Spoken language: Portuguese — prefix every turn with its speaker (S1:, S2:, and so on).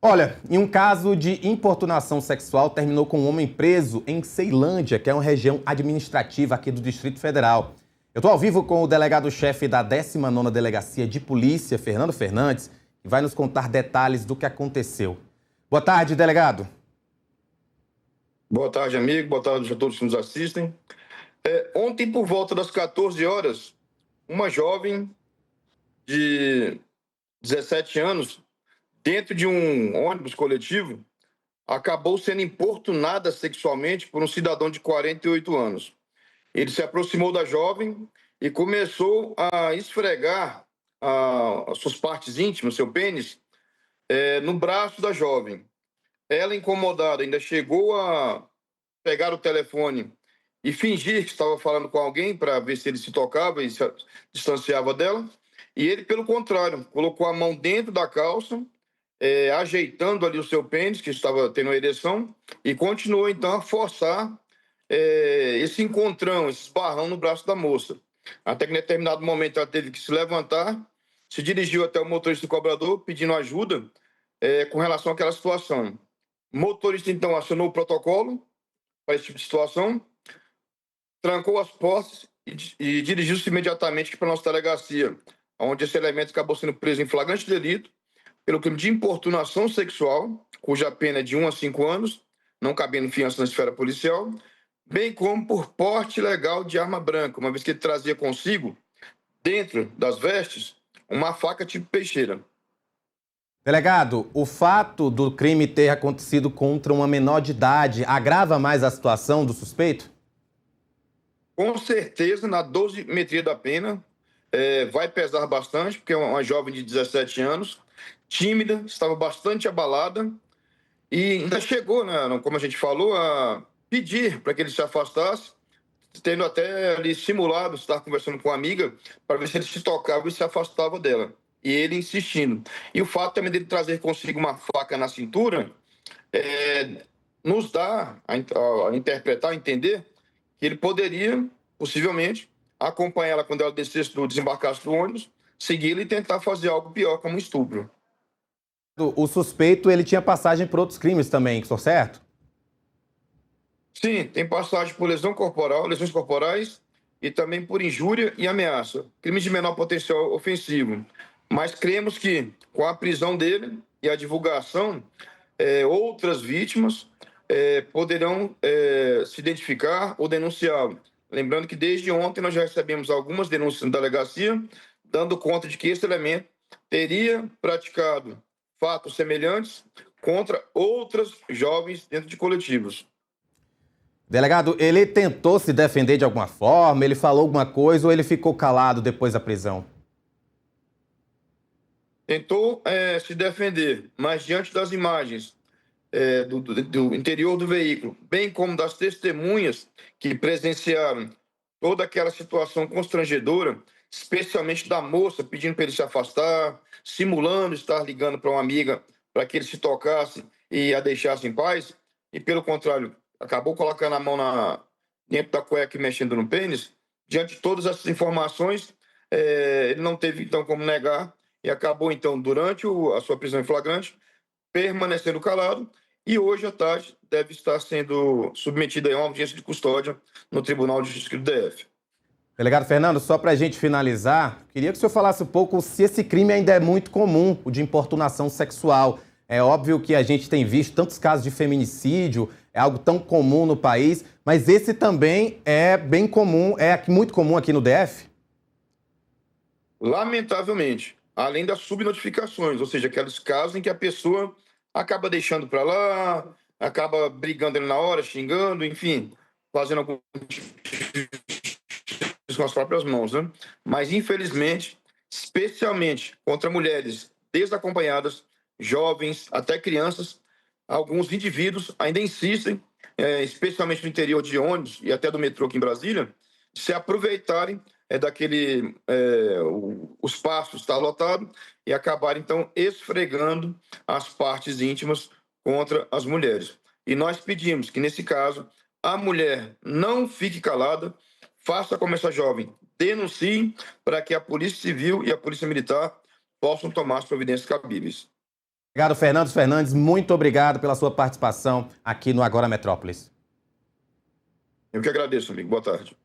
S1: Olha, em um caso de importunação sexual, terminou com um homem preso em Ceilândia, que é uma região administrativa aqui do Distrito Federal. Eu estou ao vivo com o delegado-chefe da 19ª Delegacia de Polícia, Fernando Fernandes, que vai nos contar detalhes do que aconteceu. Boa tarde, delegado.
S2: Boa tarde, amigo. Boa tarde a todos que nos assistem. Ontem, por volta das 14 horas, uma jovem de 17 anos, dentro de um ônibus coletivo, acabou sendo importunada sexualmente por um cidadão de 48 anos. Ele se aproximou da jovem e começou a esfregar as suas partes íntimas, seu pênis, no braço da jovem. Ela, incomodada, ainda chegou a pegar o telefone e fingir que estava falando com alguém para ver se ele se tocava e se distanciava dela. E ele, pelo contrário, colocou a mão dentro da calça, ajeitando ali o seu pênis, que estava tendo uma ereção, e continuou então a forçar esse encontrão, esse esbarrão no braço da moça. Até que em determinado momento ela teve que se levantar, se dirigiu até o motorista do cobrador pedindo ajuda com relação àquela situação. O motorista então acionou o protocolo para esse tipo de situação, trancou as portas e dirigiu-se imediatamente para a nossa delegacia, onde esse elemento acabou sendo preso em flagrante delito pelo crime de importunação sexual, cuja pena é de 1 a 5 anos, não cabendo fiança na esfera policial, bem como por porte ilegal de arma branca, uma vez que ele trazia consigo, dentro das vestes, uma faca tipo peixeira.
S1: Delegado, o fato do crime ter acontecido contra uma menor de idade agrava mais a situação do suspeito?
S2: Com certeza, na dosimetria da pena, vai pesar bastante, porque é uma jovem de 17 anos, tímida, estava bastante abalada e ainda chegou, né, como a gente falou, a pedir para que ele se afastasse, tendo até ali simulado estar conversando com uma amiga para ver se ele se tocava e se afastava dela. E ele insistindo. E o fato também dele trazer consigo uma faca na cintura nos dá a interpretar, a entender que ele poderia, possivelmente, acompanhar ela quando ela desembarcasse do ônibus, segui-la e tentar fazer algo pior, como um estupro.
S1: O suspeito, ele tinha passagem por outros crimes também, estou certo?
S2: Sim, tem passagem por lesão corporal, lesões corporais e também por injúria e ameaça. Crimes de menor potencial ofensivo. Mas cremos que, com a prisão dele e a divulgação, outras vítimas poderão se identificar ou denunciá-lo. Lembrando que desde ontem nós já recebemos algumas denúncias na delegacia, dando conta de que esse elemento teria praticado fatos semelhantes contra outras jovens dentro de coletivos.
S1: Delegado, ele tentou se defender de alguma forma? Ele falou alguma coisa ou ele ficou calado depois da prisão?
S2: Tentou se defender, mas diante das imagens do interior do veículo, bem como das testemunhas que presenciaram toda aquela situação constrangedora, especialmente da moça pedindo para ele se afastar, simulando estar ligando para uma amiga para que ele se tocasse e a deixasse em paz, e pelo contrário, acabou colocando a mão dentro da cueca e mexendo no pênis. Diante de todas essas informações, ele não teve então como negar e acabou então, durante a sua prisão em flagrante, permanecendo calado, e hoje à tarde deve estar sendo submetido a uma audiência de custódia no Tribunal de Justiça do DF.
S1: Delegado Fernando, só para a gente finalizar, queria que o senhor falasse um pouco se esse crime ainda é muito comum, o de importunação sexual. É óbvio que a gente tem visto tantos casos de feminicídio, é algo tão comum no país, mas esse também é bem comum, é muito comum aqui no DF?
S2: Lamentavelmente, além das subnotificações, ou seja, aqueles casos em que a pessoa acaba deixando para lá, acaba brigando ali na hora, xingando, enfim, fazendo algum com as próprias mãos, né? Mas, infelizmente, especialmente contra mulheres desacompanhadas, jovens, até crianças, alguns indivíduos ainda insistem, especialmente no interior de ônibus e até do metrô aqui em Brasília, de se aproveitarem o espaço está lotado e acabarem, então, esfregando as partes íntimas contra as mulheres. E nós pedimos que, nesse caso, a mulher não fique calada, faça como essa jovem, denuncie para que a Polícia Civil e a Polícia Militar possam tomar as providências cabíveis.
S1: Obrigado, Fernando Fernandes. Muito obrigado pela sua participação aqui no Agora Metrópolis.
S2: Eu que agradeço, amigo. Boa tarde.